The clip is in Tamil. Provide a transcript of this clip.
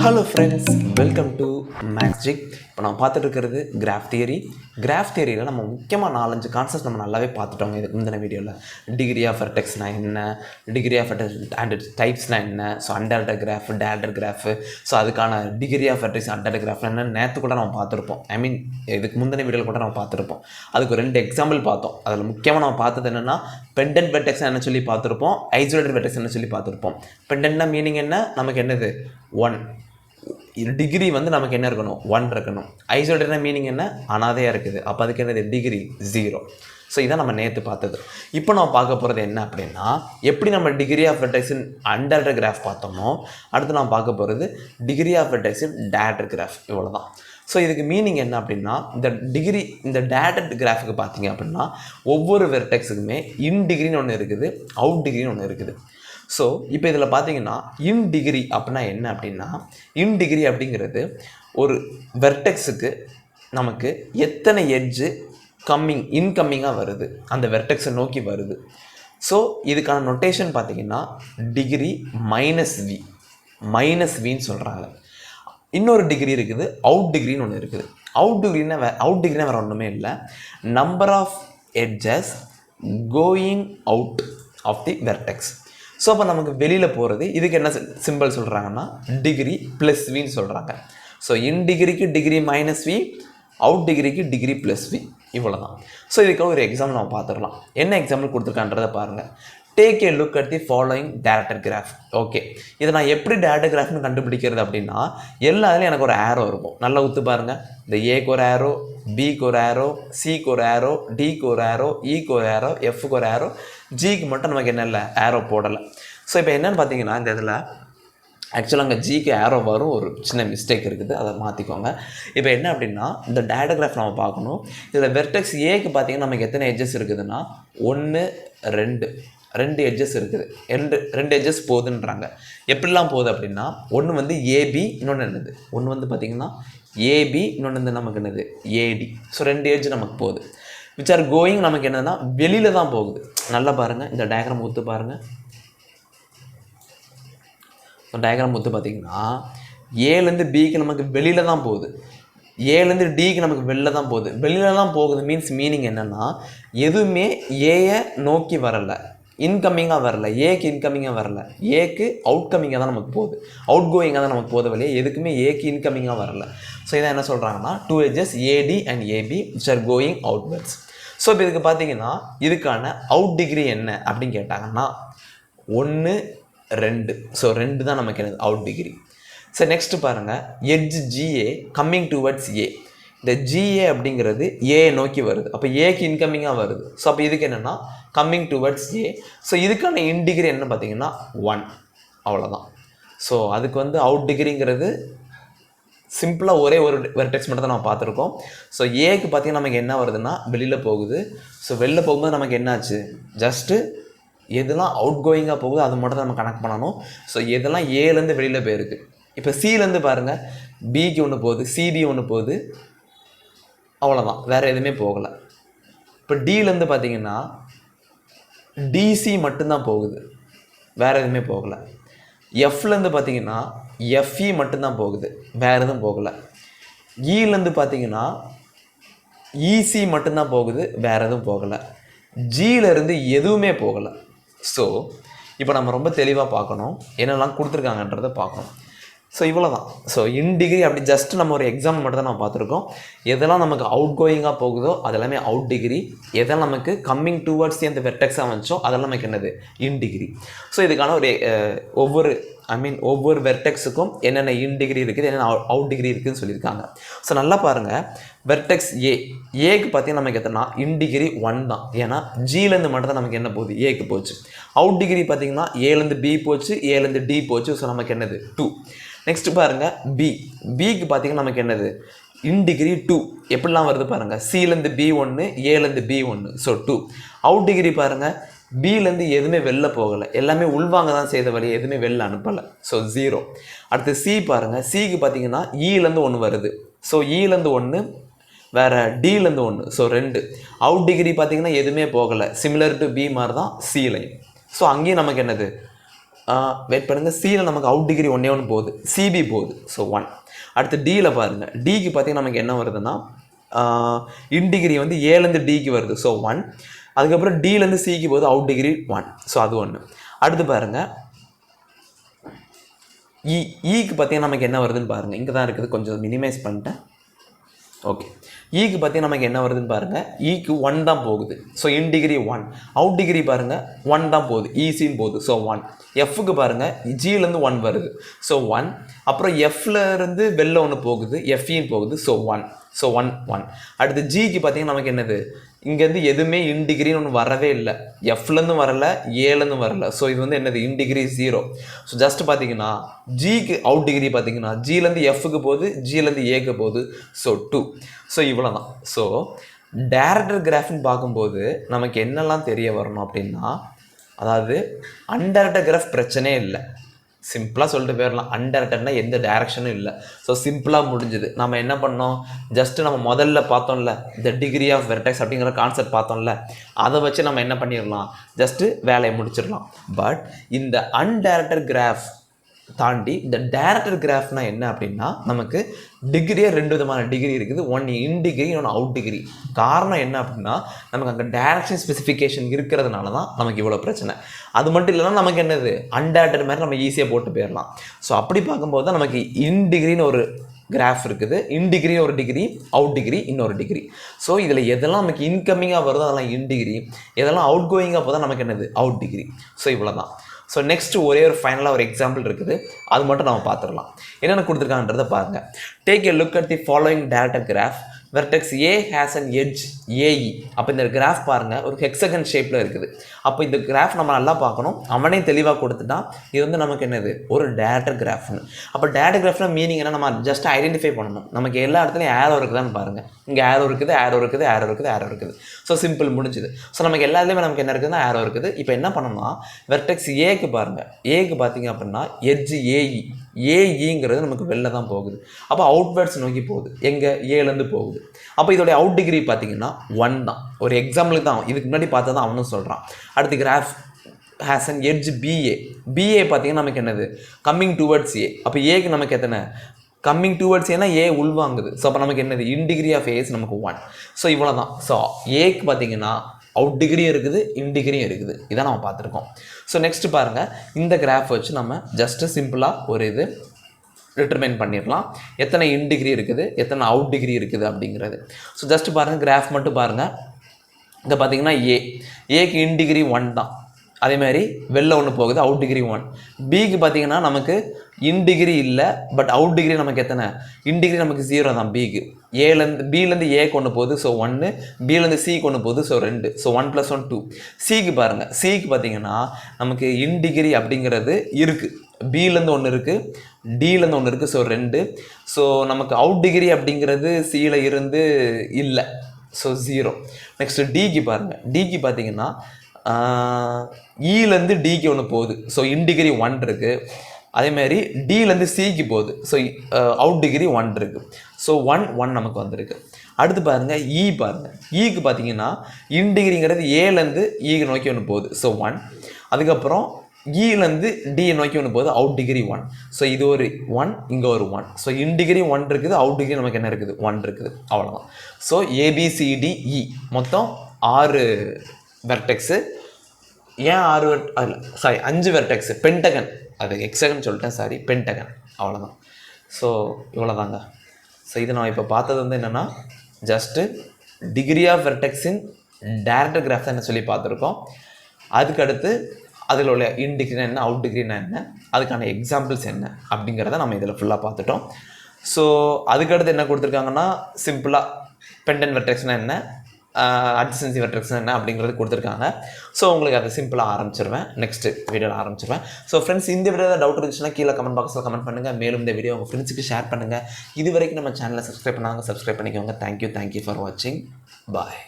Hello friends, welcome to magic. இப்போ நம்ம பார்த்துட்டு இருக்கிறது கிராஃப் தியரி. கிராஃப் தியரியில் நம்ம முக்கியமாக 4-5 கான்செப்ட் நம்ம நல்லாவே பார்த்துட்டோங்க இதுக்கு முந்தின வீடியோவில். டிகிரி ஆஃப் வெர்டெக்ஸ்னால் என்ன, டிகிரி ஆஃப் அண்ட் டைப்ஸ்னால் என்ன, so undirected graph, directed graph, so அதுக்கான degree of vertex undirected graph என்ன நேற்று கூட நம்ம பார்த்துருப்போம். இதுக்கு முந்தின வீடியோவில் கூட நம்ம பார்த்துருப்போம். அதுக்கு 2 எக்ஸாம்பிள் பார்த்தோம். அதில் முக்கியமாக நம்ம பார்த்தது என்னென்னா பெண்டன்ட் வெர்டெக்ஸ் என்ன சொல்லி பார்த்துருப்போம், ஐசோலேட்டட் வெர்டெக்ஸ் என்ன சொல்லி பார்த்துருப்போம். பெண்டன்ட்னா மீனிங் என்ன, நமக்கு என்னது 1 டிகிரி வந்து நமக்கு என்ன இருக்கணும், 1 இருக்கணும். ஐசோலேட்டட் மீனிங் என்ன, அனாதையாக இருக்குது. அப்போ அதுக்கு என்னது டிகிரி 0. ஸோ இதான் நம்ம நேற்று பார்த்தது. இப்போ நம்ம பார்க்க போகிறது என்ன அப்படின்னா, எப்படி நம்ம டிகிரி ஆஃப் வெர்டெக்ஸின் அன்டேரக்டட் கிராஃப் பார்த்தோமோ, அடுத்து நம்ம பார்க்க போகிறது டிகிரி ஆஃப் வெர்டெக்ஸின் டேரக்டட் கிராஃப். இவ்வளோ தான். ஸோ இதுக்கு மீனிங் என்ன அப்படின்னா, இந்த டேரக்டட் கிராஃபுக்கு பார்த்தீங்க அப்படின்னா ஒவ்வொரு வெர்டெக்ஸுக்குமே இன் டிகிரின்னு ஒன்று இருக்குது, அவுட் டிகிரின்னு ஒன்று இருக்குது. ஸோ இப்போ இதில் பார்த்தீங்கன்னா இன் டிகிரி அப்படின்னா என்ன அப்படின்னா, இன் டிகிரி அப்படிங்கிறது ஒரு வெர்டெக்ஸுக்கு நமக்கு எத்தனை எட்ஜு இன்கம்மிங்காக வருது, அந்த வெர்டெக்ஸை நோக்கி வருது. ஸோ இதுக்கான நொட்டேஷன் பார்த்தீங்கன்னா டிகிரி மைனஸ் வின்னு சொல்கிறாங்க. இன்னொரு டிகிரி இருக்குது, அவுட் டிகிரின்னு ஒன்று இருக்குது. அவுட் டிகிரினா வேறு ஒன்றுமே இல்லை, number of edges going out of the vertex. So அப்போ நமக்கு வெளியில் போகிறது, இதுக்கு என்ன சிம்பிள் சொல்கிறாங்கன்னா டிகிரி ப்ளஸ் வின்னு சொல்கிறாங்க. ஸோ இன் டிகிரிக்கு டிகிரி மைனஸ் வி, அவுட் டிகிரிக்கு டிகிரி ப்ளஸ் வி, இவ்வளோ தான். ஸோ இதுக்காக ஒரு எக்ஸாம்பிள் நம்ம பார்த்துடலாம். என்ன எக்ஸாம்பிள் கொடுத்துருக்கான்றதை பாருங்கள். Take a look at the following directed graph. Okay, இதை நான் எப்படி டேரக்டட் கிராஃப்னு கண்டுபிடிக்கிறது அப்படின்னா, எல்லாத்துலேயும் எனக்கு ஒரு ஆரோ இருக்கும். நல்லா உத்து பாருங்கள். இந்த ஏக்கு ஒரு ஆரோ, பிக்கு ஒரு ஆரோ, சிக்கு ஒரு ஆரோ, டிக்கு ஒரு ஆரோ, இக்கு ஒரு ஆரோ, எஃப்க்கு ஒரு ஆரோ, ஜிக்கு மட்டும் நமக்கு என்ன இல்லை, ஆரோ போடலை. ஸோ இப்போ என்னென்னு பார்த்தீங்கன்னா, இந்த இதில் ஆக்சுவலாக அங்கே ஜிக்கு ஆரோ வரும், ஒரு சின்ன மிஸ்டேக் இருக்குது, அதை மாற்றிக்கோங்க. இப்போ என்ன அப்படின்னா, இந்த டேரக்டட் கிராஃப் நம்ம பார்க்கணும். இதில் வெர்டெக்ஸ் ஏக்கு பார்த்தீங்கன்னா நமக்கு எத்தனை எட்ஜஸ் இருக்குதுன்னா 1 2 எட்ஜஸ் இருக்குது. ரெண்டு எட்ஜஸ் போகுதுன்றாங்க. எப்படிலாம் போகுது அப்படின்னா, ஒன்று வந்து ஏபி, இன்னொன்று என்னது, ஒன்று வந்து பார்த்திங்கன்னா ஏபி, இன்னொன்று வந்து நமக்கு என்னது ஏடி. ஸோ 2 எட்ஜ் நமக்கு போகுது. விச் ஆர் கோயிங் நமக்கு என்னதுன்னா வெளியில் தான் போகுது. நல்லா பாருங்கள், இந்த டயக்ராம் ஒத்து பாருங்கள். டயக்ராம் ஒத்து பார்த்தீங்கன்னா ஏலேருந்து பிக்கு நமக்கு வெளியில் தான் போகுது, ஏலேருந்து டிக்கு நமக்கு வெளில தான் போகுது. வெளியில் தான் போகுது மீனிங் என்னென்னா, எதுவுமே ஏயை நோக்கி வரலை, இன்கம்மிங்காக வரல, ஏக்கு இன்கம்மிங்காக வரல, ஏக்கு அவுட் கம்மிங்காக தான் நமக்கு போகுது, அவுட் கோயிங்காக தான் நமக்கு போகுது வழியே, எதுக்குமே ஏக்கு இன்கம்மிங்காக வரல. ஸோ இதான் என்ன சொல்கிறாங்கன்னா 2 edges AD and AB which are going outwards. So இப்போ இதுக்கு பார்த்தீங்கன்னா இதுக்கான அவுட் டிகிரி என்ன அப்படின்னு கேட்டாங்கன்னா 1 2. ஸோ 2 தான் நமக்கு என்னது அவுட் டிகிரி. ஸோ நெக்ஸ்ட்டு பாருங்கள், எட்ஜ் ஜிஏ கம்மிங் டுவர்ட்ஸ் ஏ. இந்த ஜிஏ அப்படிங்கிறது ஏ நோக்கி வருது, அப்போ ஏக்கு இன்கம்மிங்காக வருது. ஸோ அப்போ இதுக்கு என்னென்னா கம்மிங் டுவர்ட்ஸ் ஏ. ஸோ இதுக்கான இன் டிகிரி என்ன பார்த்தீங்கன்னா 1, அவ்வளோதான். ஸோ அதுக்கு வந்து அவுட் டிகிரிங்கிறது சிம்பிளாக ஒரே ஒரு வெர்டெக்ஸ் மட்டும் தான் நம்ம பார்த்துருக்கோம். ஸோ ஏக்கு பார்த்தீங்கன்னா நமக்கு என்ன வருதுன்னா வெளியில் போகுது. ஸோ வெளில போகும்போது நமக்கு என்னாச்சு, ஜஸ்ட்டு எதெல்லாம் அவுட் கோயிங்காக போகுது அது மட்டும் தான் நம்ம கனெக்ட் பண்ணணும். ஸோ எதெல்லாம் ஏலேருந்து வெளியில் போயிருக்கு. இப்போ சிலேருந்து பாருங்கள், பிக்கு ஒன்று போகுது, சிடி ஒன்று போகுது, அவ்வளோதான், வேறு எதுவுமே போகலை. இப்போ டிலேருந்து பார்த்தீங்கன்னா டிசி மட்டும்தான் போகுது, வேறு எதுவுமே போகலை. எஃப்லேருந்து பார்த்தீங்கன்னா எஃப்இ மட்டும்தான் போகுது, வேறு எதுவும் போகலை. இலேருந்து பார்த்தீங்கன்னா இசி மட்டும்தான் போகுது, வேறு எதுவும் போகலை. ஜியிலேருந்து எதுவுமே போகலை. ஸோ இப்போ நம்ம ரொம்ப தெளிவாக பார்க்கணும், என்னெல்லாம் கொடுத்துருக்காங்கன்றதை பார்க்கணும். ஸோ இவ்வளோ தான். ஸோ இன் டிகிரி அப்படி ஜஸ்ட் நம்ம ஒரு எக்ஸாம்பிள் மட்டும் தான் நம்ம பார்த்துருக்கோம். எதெல்லாம் நமக்கு அவுட் கோயிங்காக போகுதோ அதெல்லாமே அவுட் டிகிரி, எதெல்லாம் நமக்கு கம்மிங் டுவர்ட்ஸ் அந்த வெர்டெக்ஸாக வந்துச்சோ அதெல்லாம் நமக்கு என்னது இன் டிகிரி. ஸோ இதுக்கான ஒரு ஒவ்வொரு வெர்டெக்ஸுக்கும் என்னென்ன இன் டிகிரி இருக்குது, என்னென்ன அவுட் டிகிரி இருக்குதுன்னு சொல்லியிருக்காங்க. ஸோ நல்லா பாருங்கள், வெர்டெக்ஸ் ஏக்கு பார்த்தீங்கன்னா நமக்கு எத்தனை இன் டிகிரி 1 தான். ஏன்னா ஜிலேருந்து மட்டும் தான் நமக்கு என்ன போகுது, ஏக்கு போச்சு. அவுட் டிகிரி பார்த்தீங்கன்னா ஏலேருந்து பி போச்சு, ஏலேருந்து டி போச்சு. ஸோ நமக்கு என்னது 2. நெக்ஸ்ட் பாருங்கள், பிக்கு பார்த்தீங்கன்னா நமக்கு என்னது இன் டிகிரி 2. எப்படிலாம் வருது பாருங்கள், சிலேருந்து B1, ஏலேருந்து B1. So 2. Out degree பாருங்கள், பிலேருந்து எதுவுமே வெளில போகலை, எல்லாமே உள்வாங்க தான் செய்த வழி, எதுவுமே வெளில அனுப்பலை. ஸோ 0. அடுத்து சி பாருங்கள், சிக்கு பார்த்தீங்கன்னா இலேருந்து 1 வருது. ஸோ இலேருந்து 1, வேறு டிலேருந்து 1. ஸோ 2. அவுட் டிகிரி பார்த்தீங்கன்னா எதுவுமே போகலை, சிமிலர் டு பி மாதிரி தான் சிலையும். ஸோ அங்கேயும் நமக்கு என்னது வெயிட் பண்ணுங்கள், சியில் நமக்கு அவுட் டிகிரி ஒன்றே ஒன்று போகுது, சிபி போகுது, ஸோ 1. அடுத்து டியில் பாருங்கள், டிக்கு பார்த்தீங்கன்னா நமக்கு என்ன வருதுன்னா இன்டிகிரி வந்து ஏலேருந்து டிக்கு வருது, ஸோ 1. அதுக்கப்புறம் டிலேருந்து சிக்கு போகுது அவுட் டிகிரி 1, ஸோ அது ஒன்று. அடுத்து பாருங்கள் ஈக்கு பார்த்தீங்கன்னா நமக்கு என்ன வருதுன்னு பாருங்கள், இங்கே தான் இருக்குது, கொஞ்சம் மினிமைஸ் பண்ணிட்டேன். ஓகே, ஈக்கு பார்த்தீங்கன்னா நமக்கு என்ன வருதுன்னு பாருங்கள், ஈக்கு 1 தான் போகுது, so in degree 1. Out degree பாருங்கள் 1 தான் போகுது, ஈசின்னு போகுது, ஸோ 1. எஃப்க்கு பாருங்கள் ஜிலேருந்து 1 வருது, ஸோ 1. அப்புறம் எஃப்லேருந்து வெளில ஒன்று போகுது, எஃப்இன்னு போகுது, ஸோ 1. ஸோ 1 1. அடுத்து ஜிக்கு பார்த்தீங்கன்னா நமக்கு என்னது, இங்கேருந்து எதுவுமே இன்டிகிரின்னு ஒன்று வரவே இல்லை, எஃப்லேருந்து வரலை, ஏலேருந்து வரலை, ஸோ இது வந்து என்னது இன்டிகிரி 0. ஸோ ஜஸ்ட் பார்த்தீங்கன்னா ஜிக்கு அவுட் டிகிரி பார்த்தீங்கன்னா ஜிலேருந்து எஃப்க்கு போகுது, ஜிலேருந்து ஏக்கு போகுது, ஸோ 2. ஸோ இவ்வளோ தான். ஸோ டைரக்டர் கிராஃப்னு பார்க்கும்போது நமக்கு என்னெல்லாம் தெரிய வரணும் அப்படின்னா, அதாவது அன்டைரக்டர் கிராஃப் பிரச்சனையே இல்லை, சிம்பிளாக சொல்லிட்டு போயிடலாம். அன்டைரக்டட்னா எந்த டைரக்ஷனும் இல்லை, ஸோ சிம்பிளாக முடிஞ்சுது. நம்ம என்ன பண்ணோம், ஜஸ்ட்டு நம்ம முதல்ல பார்த்தோம்ல இந்த டிகிரி ஆஃப் வெர்டெக்ஸ் அப்படிங்கிற கான்செப்ட் பார்த்தோம்ல, அதை வச்சு நம்ம என்ன பண்ணிடலாம், ஜஸ்ட்டு வேலையை முடிச்சிடலாம். பட் இந்த அன்டைரக்டர் கிராஃப் தாண்டி இந்த டைரக்டர் கிராஃப்னா என்ன அப்படின்னா, நமக்கு டிகிரியே 2 விதமான டிகிரி இருக்குது, ஒன்று இன் டிகிரி, ஒன்று அவுட் டிகிரி. காரணம் என்ன அப்படின்னா, நமக்கு அங்கே டைரக்ஷன் ஸ்பெசிஃபிகேஷன் இருக்கிறதுனால தான் நமக்கு இவ்வளோ பிரச்சனை. அது மட்டும் இல்லைன்னா நமக்கு என்னது அன்டைரக்டர் மாதிரி நம்ம ஈஸியாக போட்டு போயிடலாம். ஸோ அப்படி பார்க்கும்போது தான் நமக்கு இன் டிகிரின்னு ஒரு கிராஃப் இருக்குது, இன் டிகிரி ஒரு டிகிரி, அவுட் டிகிரி இன்னொரு டிகிரி. ஸோ இதில் எதெல்லாம் நமக்கு இன்கமிங்காக வருதோ அதெல்லாம் இன் டிகிரி, எதெல்லாம் அவுட் கோயிங்காக போதோ நமக்கு என்னது அவுட் டிகிரி. ஸோ இவ்வளோ தான். ஸோ நெக்ஸ்ட்டு ஒரே ஒரு ஃபைனலாக ஒரு எக்ஸாம்பிள் இருக்குது, அது மட்டும் நம்ம பார்த்துடலாம். என்னென்ன கொடுத்துருக்காங்கன்றதை பாருங்கள். Take a look at the following director graph. Vertex A has an edge AE. அப்போ இந்த கிராஃப் பாருங்கள் ஒரு ஹெக்ஸகன் ஷேப்பில் இருக்குது. அப்போ இந்த கிராஃப் நம்ம நல்லா பார்க்கணும், அவனே தெளிவாக கொடுத்துட்டான் இது வந்து நமக்கு என்னது ஒரு டைரக்டர் கிராஃப்னு. அப்போ டைரக்டர் கிராஃப்னா மீனிங் என்ன, நம்ம ஜஸ்ட் ஐடென்டிஃபை பண்ணணும். நமக்கு எல்லா இடத்துலையும் ஏரோ இருக்குதான்னு பாருங்கள், இங்கே ஏரோ இருக்குது, ஏரோ இருக்குது, ஏரோ இருக்குது, ஏரோ இருக்குது. ஸோ சிம்பிள் முடிஞ்சுது. ஸோ நமக்கு எல்லாத்துலேயுமே நமக்கு என்ன இருக்குதுன்னா ஏரோ இருக்குது. இப்போ என்ன பண்ணணும்னா வெர்டெக்ஸ் ஏக்கு பாருங்கள், ஏக்கு பார்த்தீங்க அப்படின்னா எட்ஜ் ஏஇ, ஏஇங்கிறது நமக்கு வெளில தான் போகுது. அப்போ அவுட்வேர்ட்ஸ் நோக்கி போகுது, எங்கே ஏலேருந்து போகுது. அப்போ இதோடைய அவுட் டிகிரி பார்த்தீங்கன்னா 1 தான். ஒரு எக்ஸாம்பிளுக்கு தான், இதுக்கு முன்னாடி பார்த்தா தான் அவனும் சொல்கிறான். அடுத்து graph has an edge BA. BA பார்த்தீங்கன்னா நமக்கு என்னது கம்மிங் டுவர்ட்ஸ் ஏ. அப்போ ஏக்கு நமக்கு எத்தனை கம்மிங் டுவர்ட்ஸ் ஏன்னா ஏ உள்வாங்குது. ஸோ அப்போ நமக்கு என்னது இன் டிகிரி ஆஃப் ஏஸ் நமக்கு 1. ஸோ இவ்வளோ தான். ஸோ ஏக்கு பார்த்தீங்கன்னா அவுட் டிகிரியும் இருக்குது, இன் டிகிரியும் இருக்குது. இதான் நம்ம பார்த்துருக்கோம். ஸோ நெக்ஸ்ட்டு பாருங்கள், இந்த கிராஃப் வச்சு நம்ம ஜஸ்ட்டு சிம்பிளாக ஒரு இது டிட்டர்மைன் பண்ணிடலாம், எத்தனை இன் டிகிரி இருக்குது, எத்தனை அவுட் டிகிரி இருக்குது அப்படிங்கிறது. ஸோ ஜஸ்ட்டு பாருங்கள், கிராஃப் மட்டும் பாருங்கள். இங்கே பார்த்தீங்கன்னா ஏக்கு இன் டிகிரி 1 தான், அதேமாதிரி வெளில ஒன்று போகுது அவுட் டிகிரி 1. பிக்கு பார்த்தீங்கன்னா நமக்கு இன் டிகிரி இல்லை, பட் அவுட் டிகிரி நமக்கு எத்தனை இன் டிகிரி நமக்கு 0 தான். பிக்கு பிலேருந்து ஏக்கு ஒன்று போகுது, ஸோ 1. பிலேருந்து சிக்கு ஒன்று போகுது, ஸோ 2. ஸோ 1 + 1 2. சிக்கு பாருங்கள், சிக்கு பார்த்தீங்கன்னா நமக்கு இன் டிகிரி அப்படிங்கிறது இருக்குது, பிலேருந்து ஒன்று இருக்குது, டிலேருந்து ஒன்று இருக்குது, ஸோ 2. ஸோ நமக்கு அவுட் டிகிரி அப்படிங்கிறது சியில் இருந்து இல்லை, ஸோ 0. நெக்ஸ்ட்டு டிக்கு பாருங்கள், டிக்கு பார்த்தீங்கன்னா இலேருந்து டிக்கு ஒன்று போகுது, ஸோ இன் டிகிரி 1 இருக்குது. அதேமாதிரி டிலேருந்து சிக்கு போகுது, ஸோ அவுட் டிகிரி 1 இருக்குது. ஸோ 1 1 நமக்கு வந்திருக்கு. அடுத்து பாருங்கள் இ பாருங்கள், இக்கு பார்த்தீங்கன்னா இன் டிகிரிங்கிறது ஏலேருந்து ஈக்கு நோக்கி ஒன்று போகுது, ஸோ 1. அதுக்கப்புறம் இலேருந்து டி நோக்கி ஒன்று போகுது, அவுட் டிகிரி 1. ஸோ இது ஒரு 1, இங்கே ஒரு 1. ஸோ இன் டிகிரி 1 இருக்குது, அவுட் டிகிரி நமக்கு என்ன இருக்குது 1 இருக்குது, அவ்வளோதான். ஸோ ஏபிசிடிஇ மொத்தம் 6 வெர்டெக்ஸு. ஏன் 6 சாரி 5 வெர்டெக்ஸு, பென்டகன், அது ஹெக்ஸகன் சொல்லிட்டேன், சாரி பென்டகன், அவ்வளோதான். ஸோ இவ்வளோதாங்க. ஸோ இது நான் இப்போ பார்த்தது வந்து என்னென்னா ஜஸ்ட்டு டிகிரி ஆஃப் வெர்டெக்ஸின் டைரக்டர் கிராஃப் தான் என்ன சொல்லி பார்த்துருக்கோம். அதுக்கடுத்து அதில் உள்ள இன் டிகிரினா என்ன, அவுட் டிகிரினா என்ன, அதுக்கான எக்ஸாம்பிள்ஸ் என்ன அப்படிங்கிறத நம்ம இதில் ஃபுல்லாக பார்த்துட்டோம். ஸோ அதுக்கடுத்து என்ன கொடுத்துருக்காங்கன்னா சிம்பிளாக பென்டன் வெர்டெக்ஸ்னால் என்ன, அட்ஜசன்சி வெர்டெக்ஸ்னால் என்ன அப்படிங்கிறது கொடுத்துருக்காங்க. ஸோ உங்களுக்கு அதை சிம்பிளாக ஆரம்பிச்சிருவேன், நெக்ஸ்ட்டு வீடியோவில் ஆரம்பிச்சிருவேன். ஸோ ஃப்ரெண்ட்ஸ், இந்த வீடியோவில் டவுட் இருந்துச்சுன்னா கீழே கமெண்ட் பாக்ஸில் கமெண்ட் பண்ணுங்கள். மேலும் இந்த வீடியோ உங்கள் ஃப்ரெண்ட்ஸுக்கு ஷேர் பண்ணுங்கள். இது வரைக்கும் நம்ம சேனலை சப்ஸ்கிரைப் பண்ணாங்க, சப்ஸ்கிரைப் பண்ணிக்கோங்க. தேங்க்யூ ஃபார் வாட்சிங். பாய்.